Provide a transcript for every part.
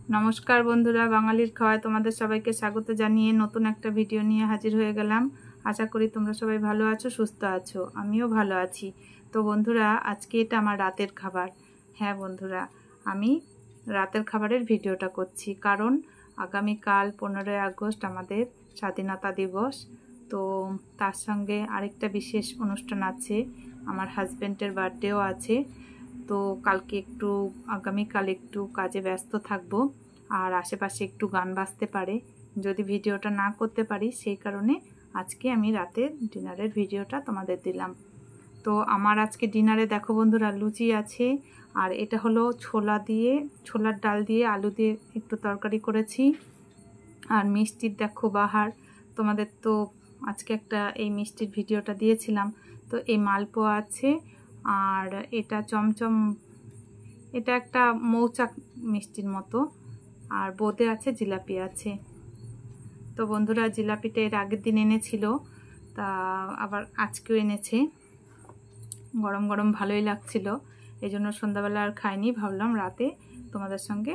নমস্কার বন্ধুরা, বাঙালির খাওয়ায় তোমাদের সবাইকে স্বাগত জানিয়ে নতুন একটা ভিডিও নিয়ে হাজির হয়ে গেলাম। আশা করি তোমরা সবাই ভালো আছো, সুস্থ আছো। আমিও ভালো আছি। তো বন্ধুরা, আজকে এটা আমার রাতের খাবার। হ্যাঁ বন্ধুরা, আমি রাতের খাবারের ভিডিওটা করছি কারণ আগামীকাল 15ই আগস্ট আমাদের স্বাধীনতা দিবস। তো তার সঙ্গে আরেকটা বিশেষ অনুষ্ঠান আছে, আমার হাজব্যান্ডের বার্থডেও আছে। তো আগামীকাল একটু কাজে ব্যস্ত থাকবো, আর আশেপাশে একটু গান বাজতে পারে। যদি ভিডিওটা না করতে পারি, সেই কারণে আজকে আমি রাতের ডিনারের ভিডিওটা তোমাদের দিলাম। তো আমার আজকে ডিনারে দেখো বন্ধুরা, লুচি আছে, আর এটা হলো ছোলার ডাল দিয়ে আলু দিয়ে একটু তরকারি করেছি। আর মিষ্টির দেখো বাহার, তোমাদের তো আজকে এই মিষ্টির ভিডিওটা দিয়েছিলাম। তো এই মালপোয়া আছে, আর এটা চমচম, এটা একটা মৌচাক মিষ্টির মতো, আর বোঁদে আছে, জিলাপি আছে। তো বন্ধুরা, জিলাপিটা এর আগের দিন এনেছিল, তা আবার আজকেও এনেছে। গরম গরম ভালোই লাগছিল, এই জন্য সন্ধ্যাবেলা আর খাইনি, ভাবলাম রাতে তোমাদের সঙ্গে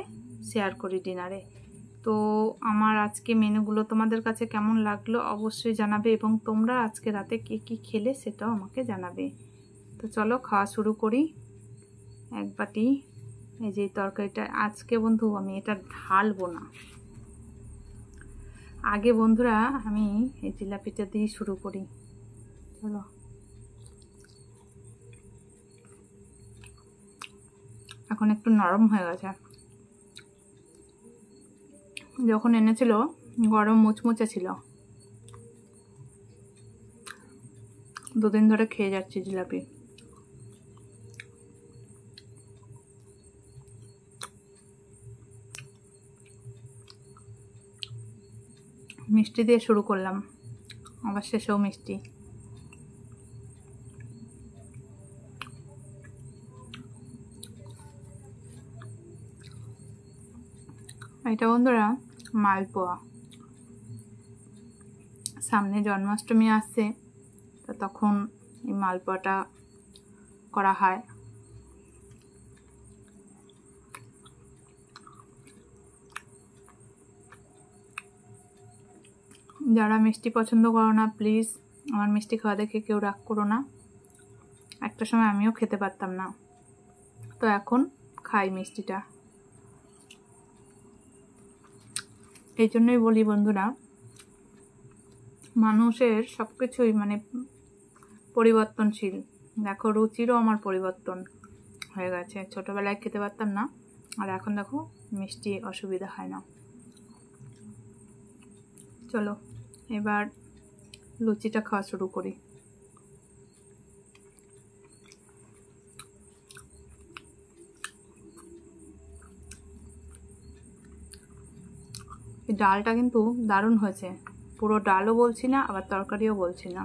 শেয়ার করি ডিনারে। তো আমার আজকে মেনুগুলো তোমাদের কাছে কেমন লাগলো অবশ্যই জানাবে, এবং তোমরা আজকে রাতে কে কী খেলে সেটাও আমাকে জানাবে। তো চলো খাওয়া শুরু করি। এক বাটি এই যে তরকারিটা, আজকে বন্ধু আমি এটা ঢালবো না। আগে বন্ধুরা আমি এই জিলাপিটা দিয়ে শুরু করি। চলো, এখন একটু নরম হয়ে গেছে। যখন এনেছিল গরম মুচমুচে ছিল, দুদিন ধরে খেয়ে যাচ্ছি জিলাপি। মিষ্টি দিয়ে শুরু করলাম, আবার শেষেও মিষ্টি। এটা বন্ধুরা মালপোয়া। সামনে জন্মাষ্টমী আসছে, তো তখন এই মালপোয়াটা করা হয়। যারা মিষ্টি পছন্দ করো না, প্লিজ আমার মিষ্টি খাওয়া দেখে কেউ রাগ করো না। একটা সময় আমিও খেতে পারতাম না, তো এখন খাই মিষ্টিটা। এই জন্যই বলি বন্ধুরা, মানুষের সব কিছুই পরিবর্তনশীল। দেখো, রুচিরও আমার পরিবর্তন হয়ে গেছে। ছোটোবেলায় খেতে পারতাম না, আর এখন দেখো মিষ্টি অসুবিধা হয় না। চলো এবার লুচিটা খাওয়া শুরু করি। এই ডালটা কিন্তু দারুণ হয়েছে, পুরো ডালও বলছি না, আবার তরকারিও বলছি না।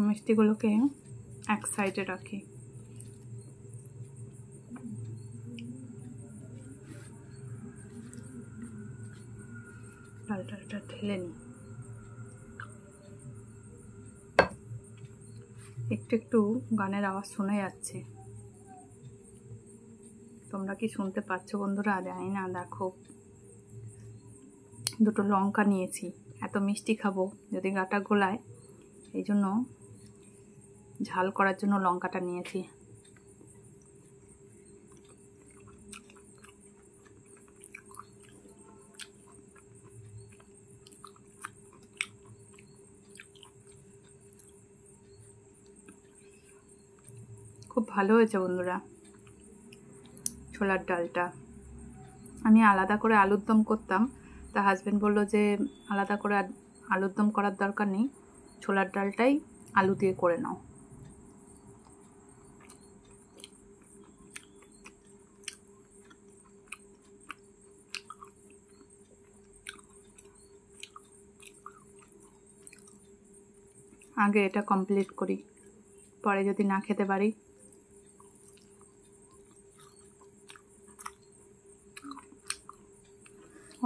মিষ্টিগুলোকে এক সাইডে রাখি। ডালটা ঢেলে নিই। একটু একটু গানের আওয়াজ শোনা যাচ্ছে, তোমরা কি শুনতে পাচ্ছ বন্ধুরা? জানি না। দেখো, দুটো লঙ্কা নিয়েছি, এত মিষ্টি খাবো যদি গাটা গোলায়, এই জন্য ঝাল করার জন্য লঙ্কাটা নিয়েছি। খুব ভালো হয়েছে বন্ধুরা ছোলার ডালটা। আমি আলাদা করে আলুর দম করতাম, তা হাজব্যান্ড বললো যে আলাদা করে আলুর দম করার দরকার নেই, ছোলার ডালটাই আলু দিয়ে করে নাও। আগে এটা কমপ্লিট করি, পরে যদি না খেতে পারি।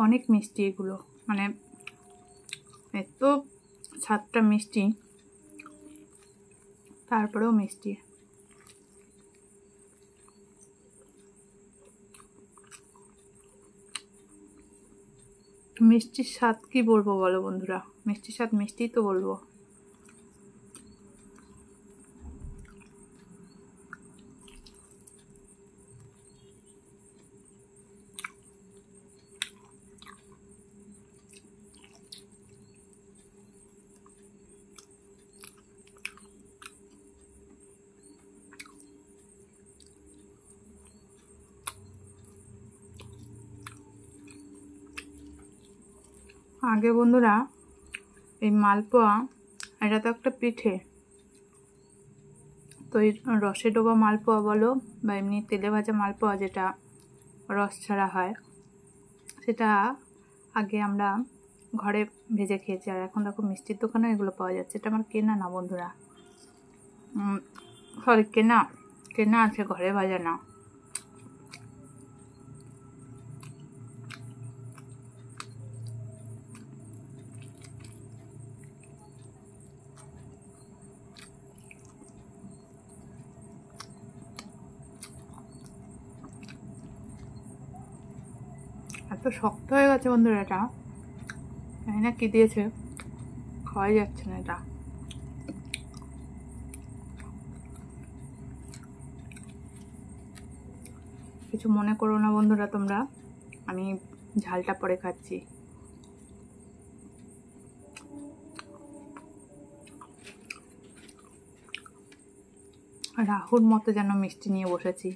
অনেক মিষ্টি এগুলো, এত স্বাদটা মিষ্টি, তারপরেও মিষ্টি। মিষ্টির স্বাদ কি বলবো বলো বন্ধুরা, মিষ্টির স্বাদ মিষ্টিই তো বলবো। আগে বন্ধুরা এই মালপোয়া, এটা তো একটা পিঠে, তো এই রসে ডোবা মালপোয়া বলো বা এমনি তেলে ভাজা মালপোয়া যেটা রস ছাড়া হয়, সেটা আগে আমরা ঘরে ভেজে খেয়েছি। আর এখন দেখো মিষ্টির দোকানে এগুলো পাওয়া যাচ্ছে। এটা আমার কেনা না বন্ধুরা, সরি কেনা আছে, ঘরে ভাজা না। এত শক্ত হয়ে গেছে বন্ধুরা, এটা জানি না কি দিয়েছে, খাওয়াই যাচ্ছে না এটা। কিছু মনে করো না বন্ধুরা তোমরা, আমি ঝালটা পরে খাচ্ছি। রাহুর মতো যেন মিষ্টি নিয়ে বসেছি।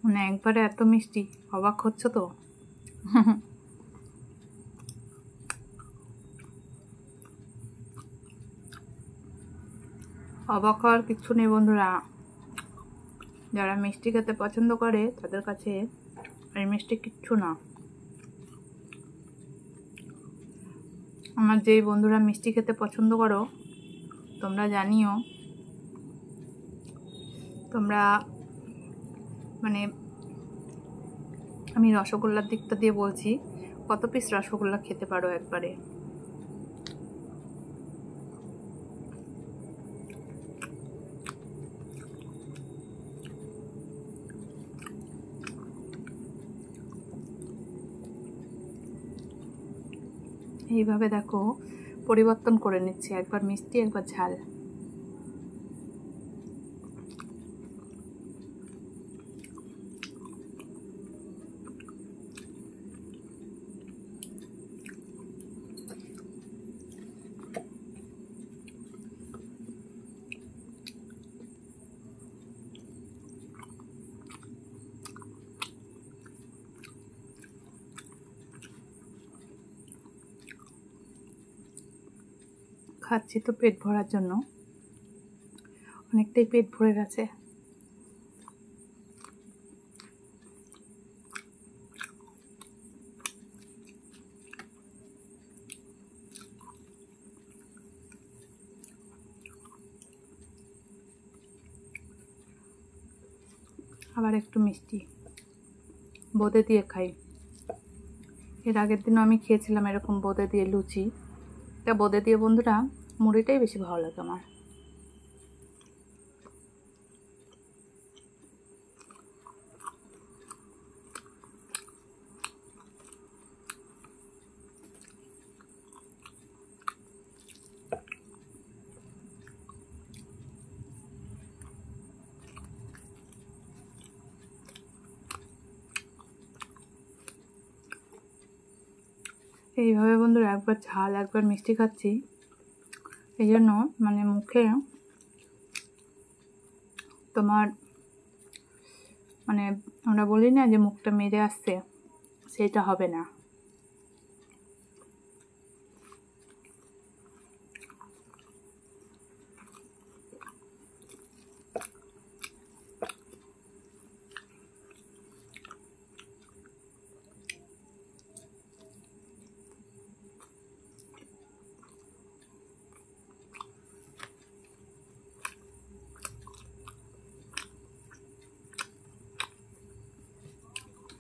মানে একবারে এত মিষ্টি, অবাক হচ্ছ তো। অবাক হওয়ার কিচ্ছু নেই বন্ধুরা, যারা মিষ্টি খেতে পছন্দ করে তাদের কাছে এই মিষ্টি কিচ্ছু না। আমার যেই বন্ধুরা মিষ্টি খেতে পছন্দ করো তোমরা জানিও, তোমরা মানে আমি রসগোল্লার দিকটা দিয়ে বলছি, কত পিস রসগোল্লা খেতে পারো একবারে। এইভাবে দেখো পরিবর্তন করে নিচ্ছে, একবার মিষ্টি একবার ঝাল। খাচ্ছি তো পেট ভরার জন্য, অনেকটাই পেট ভরে গেছে। আবার একটু মিষ্টি বোঁদে দিয়ে খাই। এর আগের দিনও আমি খেয়েছিলাম এরকম বোঁদে দিয়ে লুচি। তা বোঁদে দিয়ে বন্ধুরা মুড়িটাই বেশি ভালো লাগে আমার। এইভাবে বন্ধুরা একবার ঝাল একবার মিষ্টি খাচ্ছি, এই জন্য মানে মুখে তোমার মানে আমরা বলি না যে মুখটা মেরে আসছে, সেটা হবে না।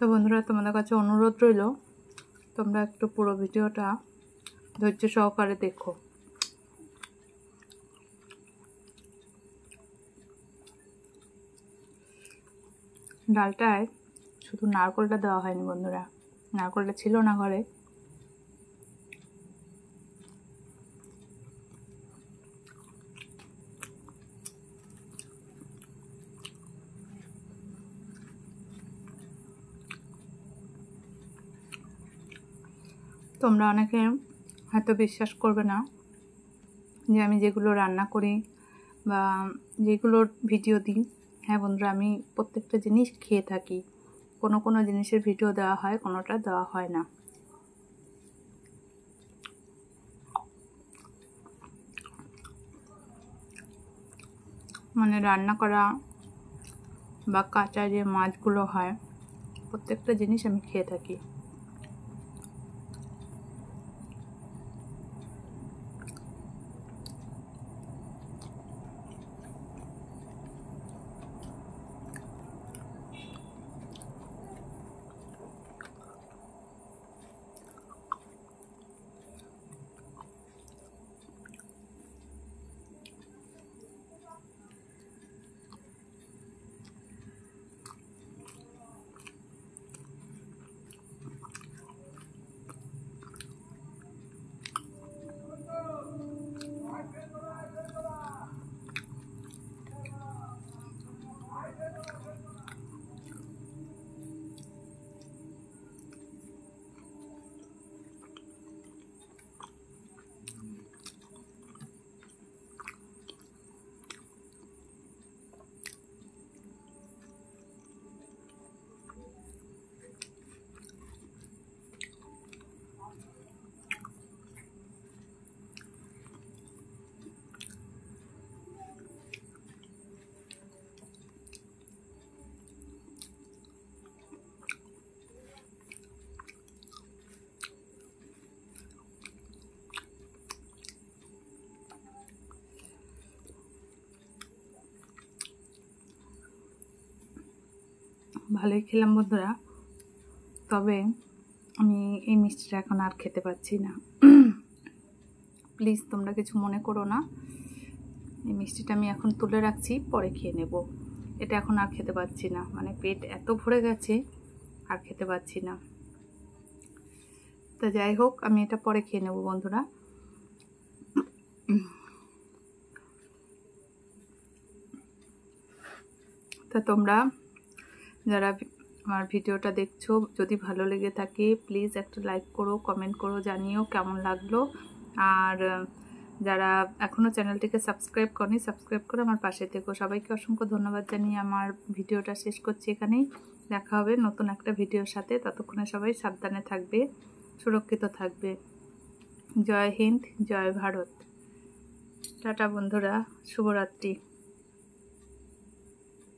তো বন্ধুরা, তোমাদের কাছে অনুরোধ রইল তোমরা একটু পুরো ভিডিওটা ধৈর্য সহকারে দেখো। ডালটায় শুধু নারকেলটা দেওয়া হয়নি বন্ধুরা, নারকেলটা ছিল না ঘরে। তোমরা অনেকে হয়তো বিশ্বাস করবে না যে আমি যেগুলো রান্না করি বা যেগুলোর ভিডিও দিই, হ্যাঁ বন্ধুরা, আমি প্রত্যেকটা জিনিস খেয়ে থাকি। কোনো কোনো জিনিসের ভিডিও দেওয়া হয়, কোনোটা দেওয়া হয় না। মানে রান্না করা বা কাঁচা যে মাছগুলো হয়, প্রত্যেকটা জিনিস আমি খেয়ে থাকি। ভালোই খেলাম বন্ধুরা, তবে আমি এই মিষ্টিটা এখন আর খেতে পাচ্ছি না। প্লিজ তোমরা কিছু মনে করো না। এই মিষ্টিটা আমি এখন তুলে রাখছি, পরে খেয়ে নেব। এটা এখন আর খেতে পাচ্ছি না, মানে পেট এত ভরে গেছে আর খেতে পাচ্ছি না। তো যাই হোক, আমি এটা পরে খেয়ে নেব বন্ধুরা। তা তোমরা যারা আমার ভিডিওটা দেখছো, যদি ভালো লেগে থাকে প্লিজ একটা লাইক করো, কমেন্ট করো, জানিও কেমন লাগলো। আর যারা এখনও চ্যানেলটিকে সাবস্ক্রাইব করনি, সাবস্ক্রাইব করে আমার পাশে থেকো। সবাইকে অসংখ্য ধন্যবাদ জানিয়ে আমার ভিডিওটা শেষ করছি এখানেই। দেখা হবে নতুন একটা ভিডিওর সাথে। ততক্ষণে সবাই সাবধানে থাকবে, সুরক্ষিত থাকবে। জয় হিন্দ, জয় ভারত। টাটা বন্ধুরা, শুভরাত্রি।